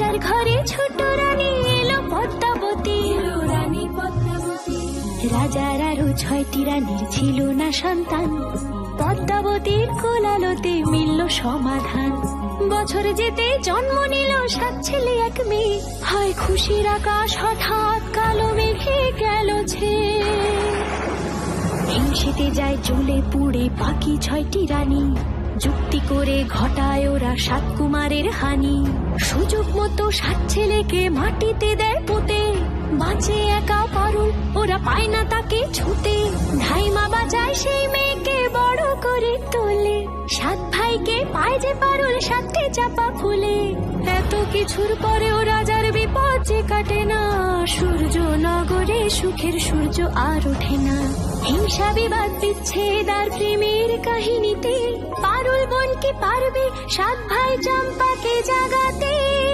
রাজার ঘরে ছোট রানী এলো পদ্মাবতী। রাজার আরো 6টি রানীর ছিল না সন্তান, পদ্মাবতীর কোলালোতে মিলল সমাধান। বছর যেতে জন্ম নিল 7 ছেলে 1 মেয়ে, হয় খুশির আকাশ হঠাৎ কালো মেঘে গেল ছেয়ে। হিংসেতে যায় জ্বলে পুড়ে বাকি 6টি রানী, যুক্তি করে ঘটায় ওরা 7 কুমারের হানি। সুযোগ মতো 7 ছেলেকে মাটিতে দেয় পুঁতে, বাঁচে একা পারুল ওরা পায় না তাকে ছুতে। ধাইমা বাজায় সেই মেয়েকে বড় করে তোলে, 7 ভাইকে পায় যে পারুল 7টে চাপা ফুলে। এত কিছুর পরেও রাজার বিপদ যে কাটে না, সূর্য নগরে সুখের সূর্য আর ওঠে না। হিংসা বিবাদ বিচ্ছেদ আর প্রেমের কাহিনীতে পারুল বোন কি পারবে 7 ভাই চম্পাকে জাগাতে।